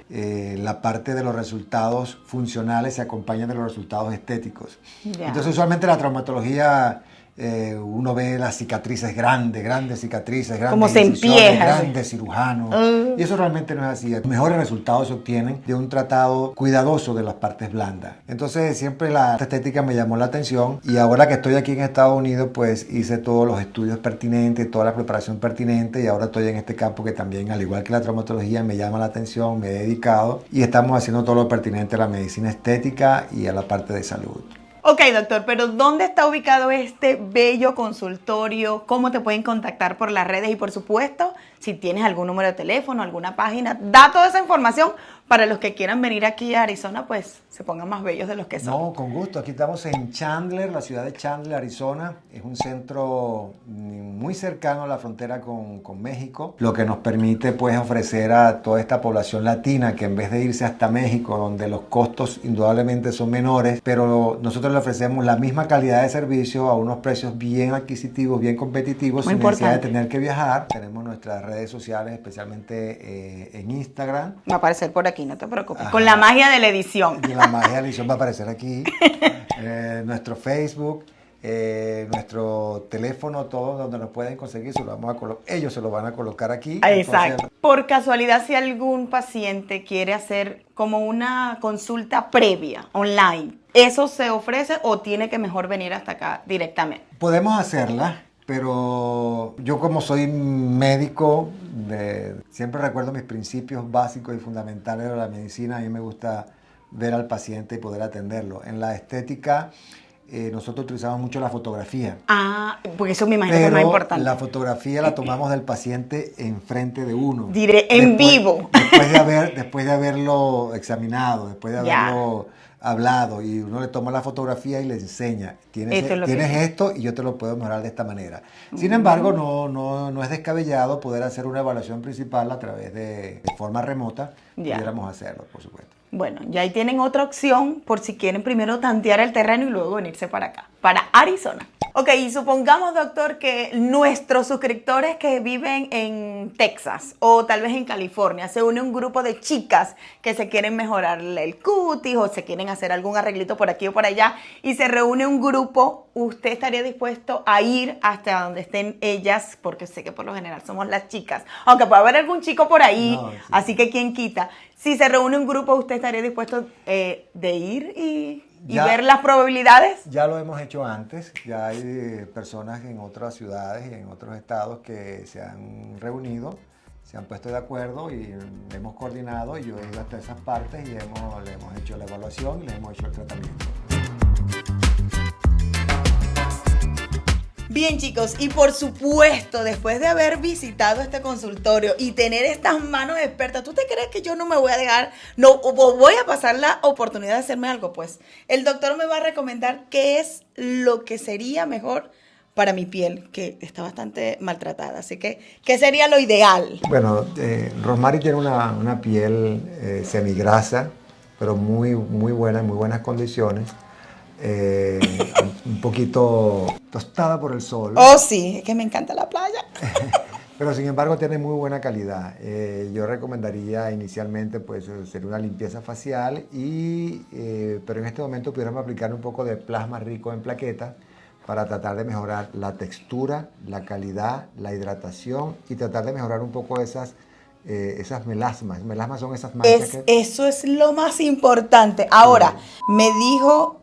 la parte de los resultados funcionales se acompañen de los resultados estéticos. Yeah. Entonces usualmente la traumatología uno ve las cicatrices grandes cicatrices, grandes como se empieza, grandes cirujanos, y eso realmente no es así. Los mejores resultados se obtienen de un tratado cuidadoso de las partes blandas. Entonces siempre la estética me llamó la atención, y ahora que estoy aquí en Estados Unidos pues hice todos los estudios pertinentes, toda la preparación pertinente, y ahora estoy en este campo que también, al igual que la traumatología, me llama la atención, me he dedicado y estamos haciendo todo lo pertinente a la medicina estética y a la parte de salud. Ok, doctor, pero ¿dónde está ubicado este bello consultorio? ¿Cómo te pueden contactar por las redes? Y por supuesto, si tienes algún número de teléfono, alguna página, da toda esa información para los que quieran venir aquí a Arizona, pues se pongan más bellos de los que son. No, con gusto. Aquí estamos en Chandler, la ciudad de Chandler, Arizona. Es un centro muy cercano a la frontera con México, lo que nos permite pues ofrecer a toda esta población latina que en vez de irse hasta México, donde los costos indudablemente son menores, pero nosotros le ofrecemos la misma calidad de servicio a unos precios bien adquisitivos, bien competitivos, sin necesidad de tener que viajar. Tenemos nuestras redes sociales, especialmente en Instagram. Va a aparecer por aquí, no te preocupes. Ajá. Con la magia de la edición. Y la magia de la edición va a aparecer aquí. Nuestro Facebook, nuestro teléfono, todo donde nos pueden conseguir, se lo vamos a ellos se lo van a colocar aquí. Exacto. Entonces, por casualidad, si algún paciente quiere hacer como una consulta previa online, ¿eso se ofrece o tiene que mejor venir hasta acá directamente? Podemos hacerla, pero yo, como soy médico, siempre recuerdo mis principios básicos y fundamentales de la medicina. A mí me gusta ver al paciente y poder atenderlo. En la estética nosotros utilizamos mucho la fotografía. Ah, porque eso me imagino que es más importante. La fotografía la tomamos del paciente enfrente de uno. En vivo. Después de haberlo examinado, después de haberlo hablado, y uno le toma la fotografía y le enseña, tienes esto y yo te lo puedo mejorar de esta manera. Sin embargo, no es descabellado poder hacer una evaluación principal a través de forma remota. Pudiéramos hacerlo, por supuesto. Bueno, ya ahí tienen otra opción por si quieren primero tantear el terreno y luego venirse para acá, para Arizona. Ok, y supongamos, doctor, que nuestros suscriptores que viven en Texas o tal vez en California, se une un grupo de chicas que se quieren mejorar el cutis o se quieren hacer algún arreglito por aquí o por allá, y se reúne un grupo. ¿Usted estaría dispuesto a ir hasta donde estén ellas? Porque sé que por lo general somos las chicas, aunque puede haber algún chico por ahí, sí. Así que quién quita. Si se reúne un grupo, ¿usted estaría dispuesto de ir y ver las probabilidades? Ya lo hemos hecho antes. Ya hay personas en otras ciudades y en otros estados que se han reunido, se han puesto de acuerdo y hemos coordinado, y yo he ido hasta esas partes y le hemos hecho la evaluación y le hemos hecho el tratamiento. Bien, chicos, y por supuesto, después de haber visitado este consultorio y tener estas manos expertas, ¿tú te crees que yo no me voy a dejar, voy a pasar la oportunidad de hacerme algo? Pues el doctor me va a recomendar qué es lo que sería mejor para mi piel, que está bastante maltratada. Así que, ¿qué sería lo ideal? Bueno, Rosmary tiene una piel semigrasa, pero muy buena, en muy buenas condiciones. Un poquito tostada por el sol. Oh, sí, es que me encanta la playa. Pero sin embargo tiene muy buena calidad. Yo recomendaría inicialmente pues hacer una limpieza facial pero en este momento pudiéramos aplicar un poco de plasma rico en plaquetas para tratar de mejorar la textura, la calidad, la hidratación y tratar de mejorar un poco esas melasmas. Melasmas son esas manchas Eso es lo más importante. Ahora, me dijo,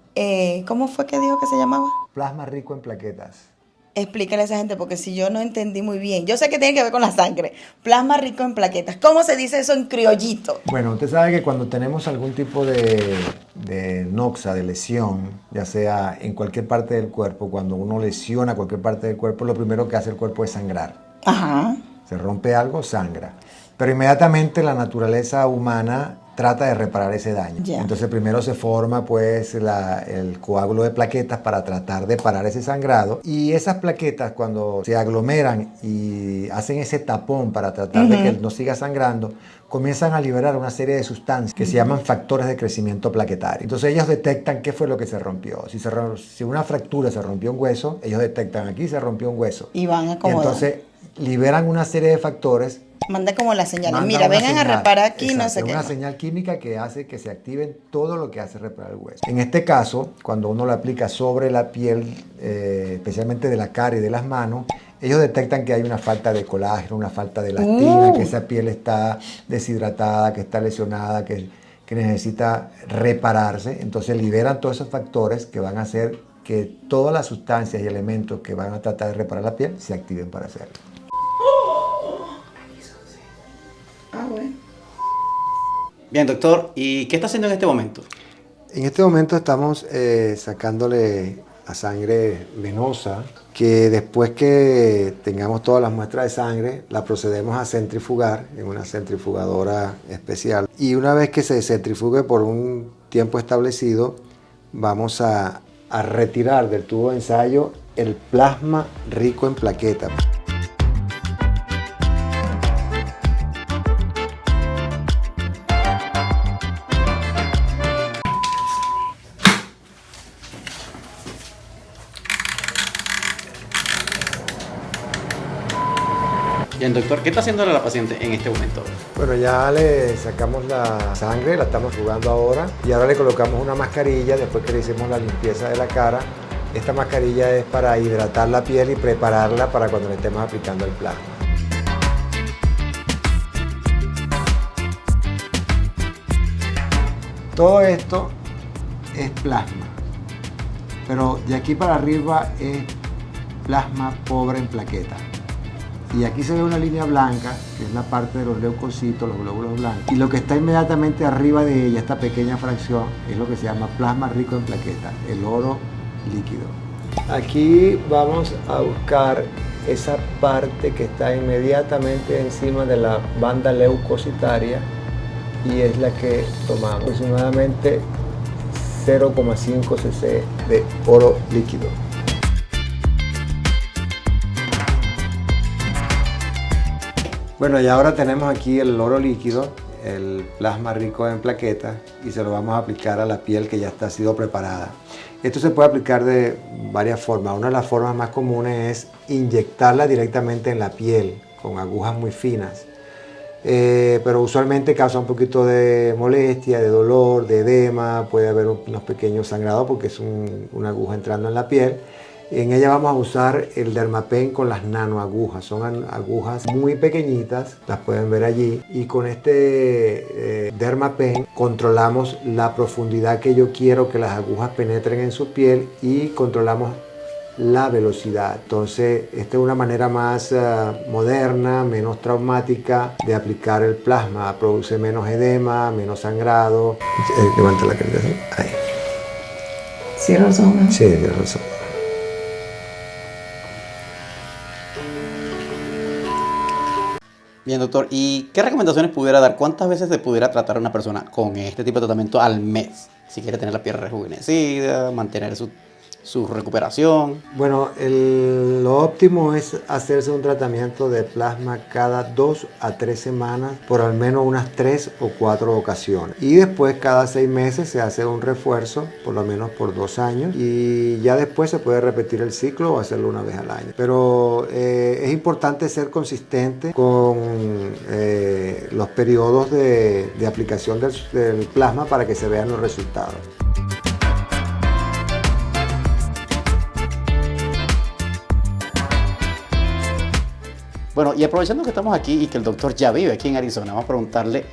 ¿cómo fue que dijo que se llamaba? Plasma rico en plaquetas. Explícale a esa gente porque si yo no entendí muy bien. Yo sé que tiene que ver con la sangre. Plasma rico en plaquetas. ¿Cómo se dice eso en criollito? Bueno, usted sabe que cuando tenemos algún tipo de noxa, de lesión, ya sea en cualquier parte del cuerpo, cuando uno lesiona cualquier parte del cuerpo, lo primero que hace el cuerpo es sangrar. Ajá. Se rompe algo, sangra. Pero inmediatamente la naturaleza humana trata de reparar ese daño. Ya. Entonces primero se forma pues el coágulo de plaquetas para tratar de parar ese sangrado, y esas plaquetas cuando se aglomeran y hacen ese tapón para tratar de que no siga sangrando, comienzan a liberar una serie de sustancias que se llaman factores de crecimiento plaquetario. Entonces ellos detectan qué fue lo que se rompió. Si una fractura se rompió un hueso, ellos detectan aquí se rompió un hueso. Y van a Y acomodar. entonces liberan una serie de factores. Manda como las señales. Manda Mira, una vengan a señal, reparar aquí, no exacto, sé qué. una señal química que hace que se activen todo lo que hace reparar el hueso. En este caso, cuando uno lo aplica sobre la piel, especialmente de la cara y de las manos, ellos detectan que hay una falta de colágeno, una falta de elastina, que esa piel está deshidratada, que está lesionada, que necesita repararse. Entonces liberan todos esos factores que van a hacer que todas las sustancias y elementos que van a tratar de reparar la piel se activen para hacerlo. Ah, bueno. Bien, doctor, ¿y qué está haciendo en este momento? En este momento estamos sacándole la sangre venosa, que después que tengamos todas las muestras de sangre, la procedemos a centrifugar en una centrifugadora especial. Y una vez que se centrifugue por un tiempo establecido, vamos a retirar del tubo de ensayo el plasma rico en plaquetas. Bien, doctor, ¿qué está haciendo la paciente en este momento? Bueno, ya le sacamos la sangre, la estamos jugando ahora, y ahora le colocamos una mascarilla después que le hicimos la limpieza de la cara. Esta mascarilla es para hidratar la piel y prepararla para cuando le estemos aplicando el plasma. Todo esto es plasma, pero de aquí para arriba es plasma pobre en plaquetas. Y aquí se ve una línea blanca, que es la parte de los leucocitos, los glóbulos blancos. Y lo que está inmediatamente arriba de ella, esta pequeña fracción, es lo que se llama plasma rico en plaquetas, el oro líquido. Aquí vamos a buscar esa parte que está inmediatamente encima de la banda leucocitaria y es la que tomamos. Aproximadamente 0,5 cc de oro líquido. Bueno, y ahora tenemos aquí el oro líquido, el plasma rico en plaquetas, y se lo vamos a aplicar a la piel que ya ha sido preparada. Esto se puede aplicar de varias formas. Una de las formas más comunes es inyectarla directamente en la piel con agujas muy finas. Pero usualmente causa un poquito de molestia, de dolor, de edema, puede haber unos pequeños sangrados porque es una aguja entrando en la piel. En ella vamos a usar el Dermapen con las nanoagujas. Son agujas muy pequeñitas, las pueden ver allí. Y con este Dermapen controlamos la profundidad que yo quiero que las agujas penetren en su piel y controlamos la velocidad. Entonces, esta es una manera más moderna, menos traumática de aplicar el plasma. Produce menos edema, menos sangrado. Levanta la carita. Ahí. Cierra los ojos. Sí, tienes razón. Bien, doctor, ¿y qué recomendaciones pudiera dar? ¿Cuántas veces se pudiera tratar a una persona con este tipo de tratamiento al mes? Si quiere tener la piel rejuvenecida, mantener su su recuperación? Bueno, lo óptimo es hacerse un tratamiento de plasma cada 2 a 3 semanas por al menos unas 3 o 4 ocasiones. Y después cada 6 meses se hace un refuerzo, por lo menos por 2 años. Y ya después se puede repetir el ciclo o hacerlo una vez al año. Pero es importante ser consistente con los periodos de aplicación del plasma para que se vean los resultados. Bueno, y aprovechando que estamos aquí y que el doctor ya vive aquí en Arizona, vamos a preguntarle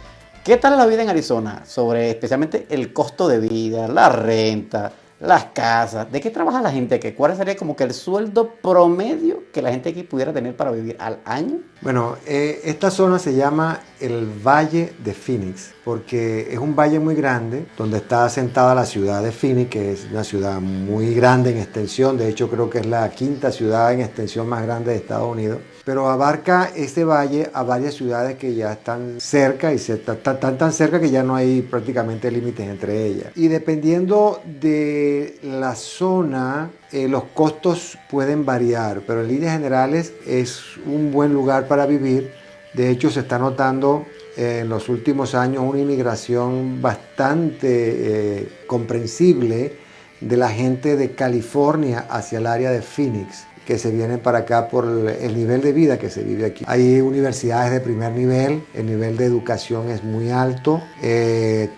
qué tal es la vida en Arizona, sobre especialmente el costo de vida, la renta, las casas, de qué trabaja la gente aquí, cuál sería como que el sueldo promedio que la gente aquí pudiera tener para vivir al año. Bueno, esta zona se llama el Valle de Phoenix porque es un valle muy grande donde está asentada la ciudad de Phoenix, que es una ciudad muy grande en extensión. De hecho, creo que es la 5ª ciudad en extensión más grande de Estados Unidos. Pero abarca este valle a varias ciudades que ya están cerca y están tan cerca que ya no hay prácticamente límites entre ellas. Y dependiendo de la zona, los costos pueden variar, pero en líneas generales es un buen lugar para vivir. De hecho, se está notando en los últimos años una inmigración bastante comprensible de la gente de California hacia el área de Phoenix, que se vienen para acá por el nivel de vida que se vive aquí. Hay universidades de primer nivel, el nivel de educación es muy alto,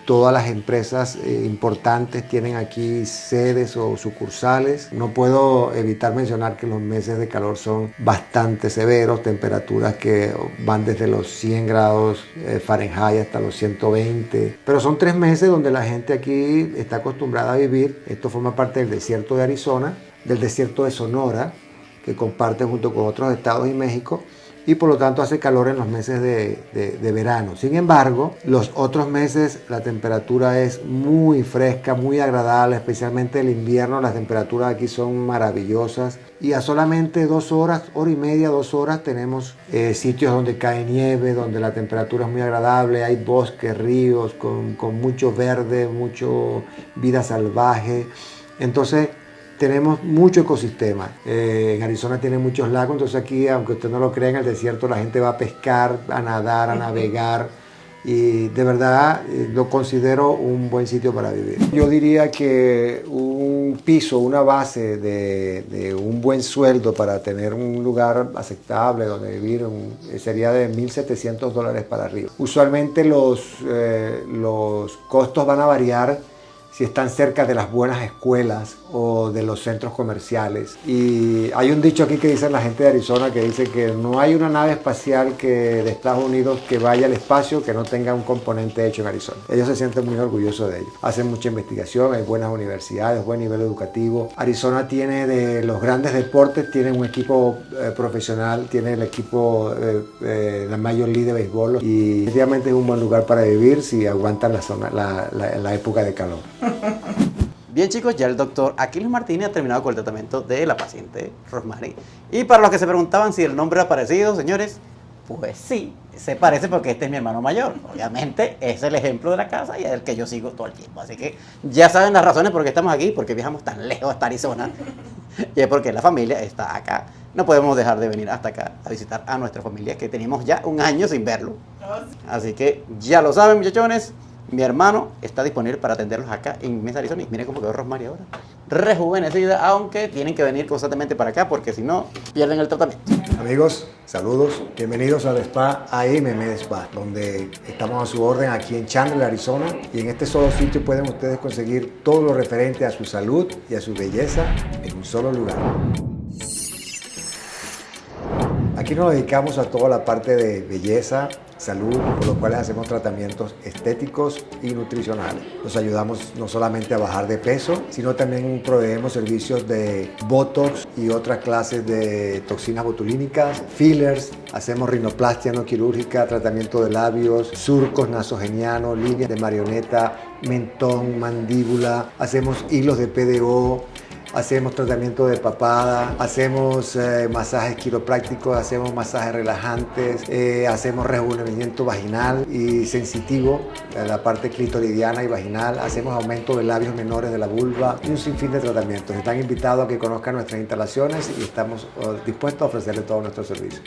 todas las empresas importantes tienen aquí sedes o sucursales. No puedo evitar mencionar que los meses de calor son bastante severos, temperaturas que van desde los 100 grados Fahrenheit hasta los 120, pero son 3 meses donde la gente aquí está acostumbrada a vivir. Esto forma parte del desierto de Arizona, del desierto de Sonora, que comparte junto con otros estados y México, y por lo tanto hace calor en los meses de verano. Sin embargo, los otros meses la temperatura es muy fresca, muy agradable, especialmente el invierno. Las temperaturas aquí son maravillosas y a solamente 2 horas, hora y media, 2 horas tenemos sitios donde cae nieve, donde la temperatura es muy agradable, hay bosques, ríos con mucho verde, mucho vida salvaje. Entonces tenemos mucho ecosistema. En Arizona tiene muchos lagos, entonces aquí, aunque usted no lo crea, en el desierto la gente va a pescar, a nadar, a navegar, y de verdad lo considero un buen sitio para vivir. Yo diría que un piso, una base de un buen sueldo para tener un lugar aceptable donde vivir sería de $1,700 para arriba. Usualmente los costos van a variar si están cerca de las buenas escuelas o de los centros comerciales. Y hay un dicho aquí que dice la gente de Arizona, que dice que no hay una nave espacial de Estados Unidos que vaya al espacio que no tenga un componente hecho en Arizona. Ellos se sienten muy orgullosos de ello. Hacen mucha investigación, hay buenas universidades, buen nivel educativo. Arizona tiene de los grandes deportes, tiene un equipo profesional, tiene el equipo, la Major League de béisbol, y definitivamente es un buen lugar para vivir si aguantan la época de calor. Bien, chicos, ya el doctor Aquiles Martínez ha terminado con el tratamiento de la paciente Rosemary. Y para los que se preguntaban si el nombre era parecido, señores, pues sí, se parece porque este es mi hermano mayor. Obviamente es el ejemplo de la casa y es el que yo sigo todo el tiempo. Así que ya saben las razones por qué estamos aquí, porque viajamos tan lejos hasta Arizona. Y es porque la familia está acá. No podemos dejar de venir hasta acá a visitar a nuestra familia, que teníamos ya un año sin verlo. Así que ya lo saben, muchachones. Mi hermano está disponible para atenderlos acá en Mesa, Arizona. Y miren cómo quedó Rosemary ahora. Rejuvenecida, aunque tienen que venir constantemente para acá porque si no, pierden el tratamiento. Amigos, saludos. Bienvenidos al Spa AMM Spa, donde estamos a su orden aquí en Chandler, Arizona. Y en este solo sitio pueden ustedes conseguir todo lo referente a su salud y a su belleza en un solo lugar. Aquí nos dedicamos a toda la parte de belleza, salud, por lo cual hacemos tratamientos estéticos y nutricionales. Los ayudamos no solamente a bajar de peso, sino también proveemos servicios de Botox y otras clases de toxinas botulínicas, fillers, hacemos rinoplastia no quirúrgica, tratamiento de labios, surcos nasogenianos, líneas de marioneta, mentón, mandíbula, hacemos hilos de PDO, hacemos tratamiento de papada, hacemos masajes quiroprácticos, hacemos masajes relajantes, hacemos rejuvenecimiento vaginal y sensitivo, la parte clitoridiana y vaginal, hacemos aumento de labios menores de la vulva y un sinfín de tratamientos. Están invitados a que conozcan nuestras instalaciones y estamos dispuestos a ofrecerles todos nuestros servicios.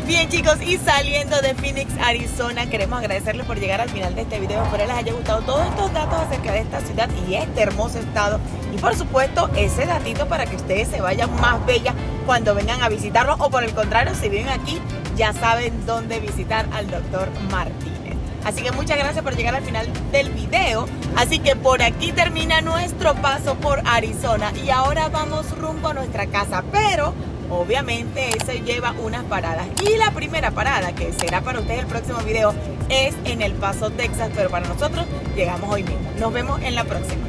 Bien chicos, y saliendo de Phoenix, Arizona, queremos agradecerles por llegar al final de este video. Espero les haya gustado todos estos datos acerca de esta ciudad y este hermoso estado. Y por supuesto, ese datito para que ustedes se vayan más bellas cuando vengan a visitarnos. O por el contrario, si viven aquí, ya saben dónde visitar al Dr. Martínez. Así que muchas gracias por llegar al final del video. Así que por aquí termina nuestro paso por Arizona. Y ahora vamos rumbo a nuestra casa. Pero obviamente eso lleva unas paradas. Y la primera parada, que será para ustedes el próximo video, es en El Paso, Texas. Pero para nosotros llegamos hoy mismo. Nos vemos en la próxima.